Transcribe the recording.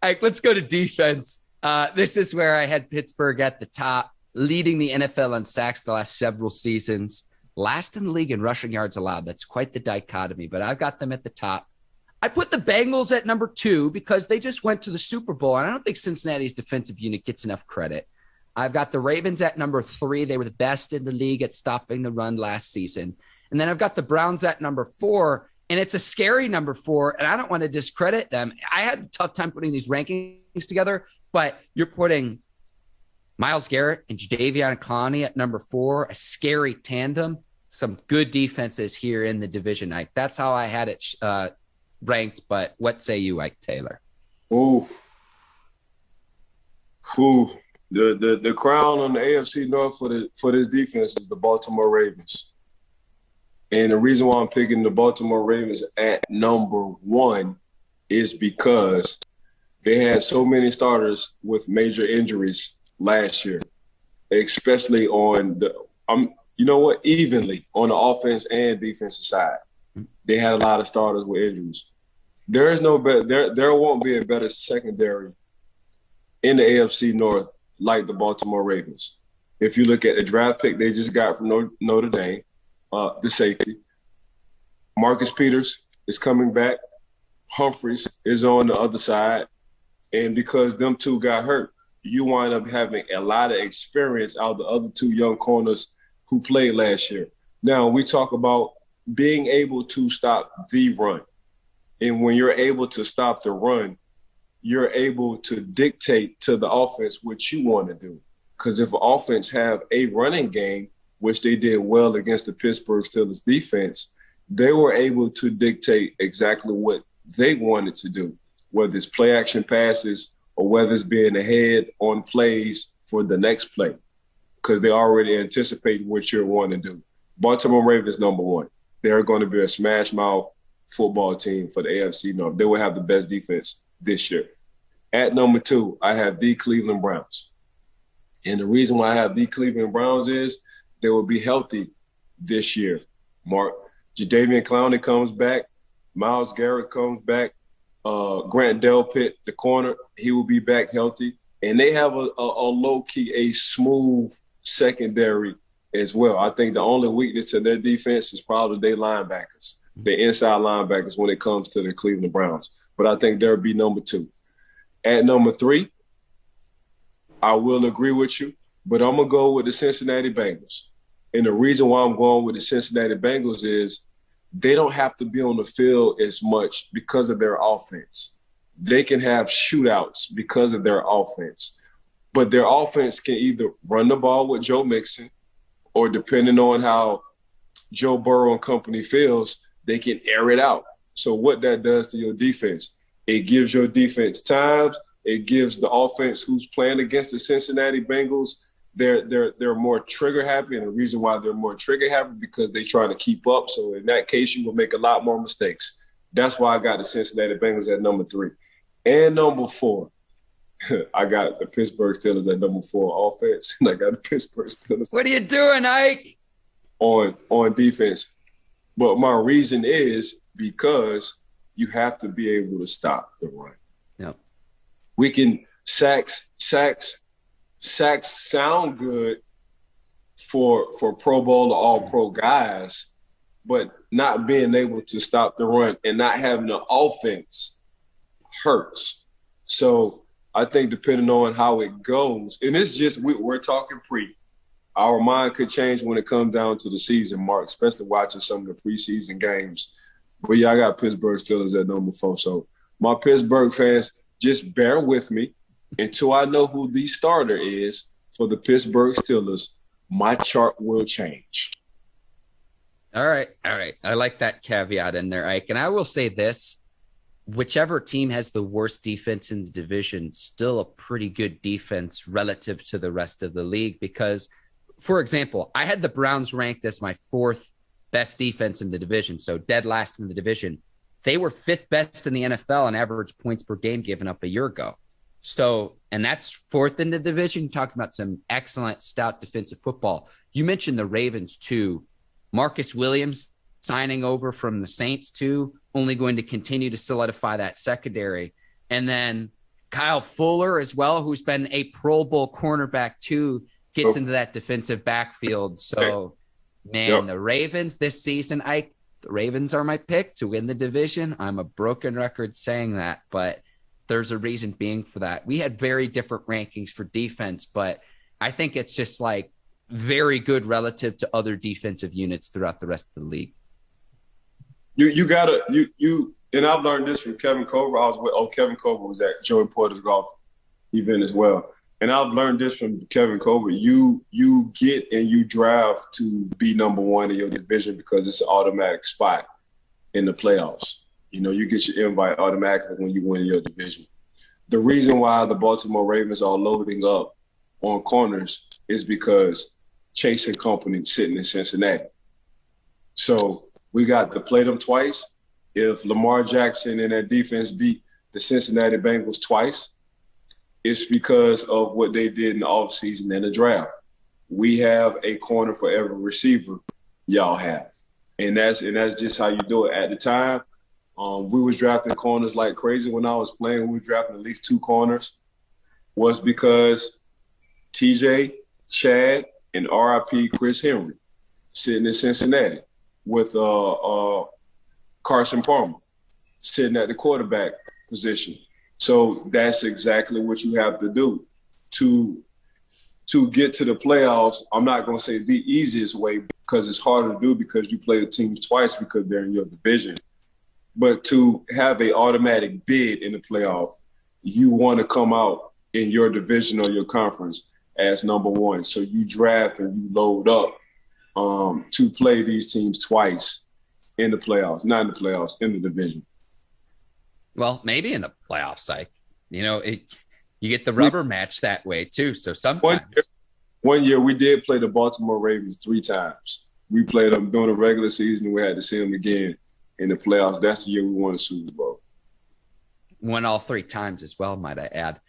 right, let's go to defense. This is where I had Pittsburgh at the top, leading the NFL in sacks the last several seasons. Last in the league in rushing yards allowed. That's quite the dichotomy, but I've got them at the top. I put the Bengals at number 2 because they just went to the Super Bowl, and I don't think Cincinnati's defensive unit gets enough credit. I've got the Ravens at number 3. They were the best in the league at stopping the run last season. And then I've got the Browns at number 4, and it's a scary number 4, and I don't want to discredit them. I had a tough time putting these rankings together, but you're putting Myles Garrett and Jadeveon Clowney at number 4, a scary tandem. Some good defenses here in the division. That's how I had it ranked, but what say you, Ike Taylor? Ooh. The crown on the AFC North for this defense is the Baltimore Ravens. And the reason why I'm picking the Baltimore Ravens at number 1 is because they had so many starters with major injuries last year, especially on evenly on the offense and defensive side. They had a lot of starters with injuries. There is no better. There won't be a better secondary in the AFC North like the Baltimore Ravens. If you look at the draft pick they just got from Notre Dame, the safety, Marcus Peters is coming back. Humphreys is on the other side. And because them two got hurt, you wind up having a lot of experience out of the other 2 young corners who played last year. Now, we talk about being able to stop the run. And when you're able to stop the run, you're able to dictate to the offense what you want to do. Because if an offense have a running game, which they did well against the Pittsburgh Steelers defense, they were able to dictate exactly what they wanted to do, whether it's play action passes or whether it's being ahead on plays for the next play, because they already anticipate what you're wanting to do. Baltimore Ravens, number 1. They're going to be a smash mouth football team for the AFC North. They will have the best defense this year. At number 2, I have the Cleveland Browns. And the reason why I have the Cleveland Browns is they will be healthy this year. Jadeveon Clowney comes back. Myles Garrett comes back. Grant Delpit, the corner, he will be back healthy. And they have a low-key, a smooth secondary as well. I think the only weakness to their defense is probably their linebackers, the inside linebackers when it comes to the Cleveland Browns. But I think they'll be number 2. At number 3, I will agree with you, but I'm going to go with the Cincinnati Bengals. And the reason why I'm going with the Cincinnati Bengals is they don't have to be on the field as much because of their offense. They can have shootouts because of their offense. But their offense can either run the ball with Joe Mixon or, depending on how Joe Burrow and company feels, they can air it out. So what that does to your defense, it gives your defense time. It gives the offense who's playing against the Cincinnati Bengals, they're more trigger happy. And the reason why they're more trigger happy because they're trying to keep up. So in that case, you will make a lot more mistakes. That's why I got the Cincinnati Bengals at number 3. And number 4, I got the Pittsburgh Steelers at number 4 offense, and I got the Pittsburgh Steelers. What are you doing, Ike? On defense. But my reason is because you have to be able to stop the run. Yep. We can sacks sound good for Pro Bowl or All-Pro guys, but not being able to stop the run and not having the offense hurts. So I think depending on how it goes, and it's just we're talking pre. Our mind could change when it comes down to the season, Mark, especially watching some of the preseason games. But, yeah, I got Pittsburgh Steelers at number 4. So my Pittsburgh fans, just bear with me until I know who the starter is for the Pittsburgh Steelers. My chart will change. All right. I like that caveat in there, Ike. And I will say this. Whichever team has the worst defense in the division, still a pretty good defense relative to the rest of the league. Because, for example, I had the Browns ranked as my 4th best defense in the division, so dead last in the division. They were 5th best in the NFL in average points per game given up a year ago. So, and that's 4th in the division. Talking about some excellent, stout defensive football. You mentioned the Ravens, too. Marcus Williams signing over from the Saints, too, only going to continue to solidify that secondary. And then Kyle Fuller as well, who's been a Pro Bowl cornerback too, gets into that defensive backfield. So, man, the Ravens this season, the Ravens are my pick to win the division. I'm a broken record saying that, but there's a reason being for that. We had very different rankings for defense, but I think it's just like very good relative to other defensive units throughout the rest of the league. You gotta and I've learned this from Kevin Colbert. Kevin Colbert was at Joey Porter's golf event as well. And I've learned this from Kevin Colbert. You get and you draft to be number one in your division because it's an automatic spot in the playoffs. You know, you get your invite automatically when you win your division. The reason why the Baltimore Ravens are loading up on corners is because Chase and company sitting in Cincinnati. So we got to play them twice. If Lamar Jackson and that defense beat the Cincinnati Bengals twice, it's because of what they did in the offseason and the draft. We have a corner for every receiver y'all have. And that's just how you do it. At the time, we was drafting corners like crazy when I was playing. We were drafting at least 2 corners. Was because TJ, Chad, and RIP Chris Henry sitting in Cincinnati with Carson Palmer sitting at the quarterback position. So that's exactly what you have to do to get to the playoffs. I'm not going to say the easiest way because it's harder to do because you play the teams twice because they're in your division. But to have an automatic bid in the playoff, you want to come out in your division or your conference as number one. So you draft and you load up to play these teams twice in the playoffs, not in the playoffs, in the division. Well, maybe in the playoffs, you get the rubber match that way too. So sometimes. One year we did play the Baltimore Ravens 3 times. We played them during the regular season, and we had to see them again in the playoffs. That's the year we won the Super Bowl. Won all 3 times as well, might I add.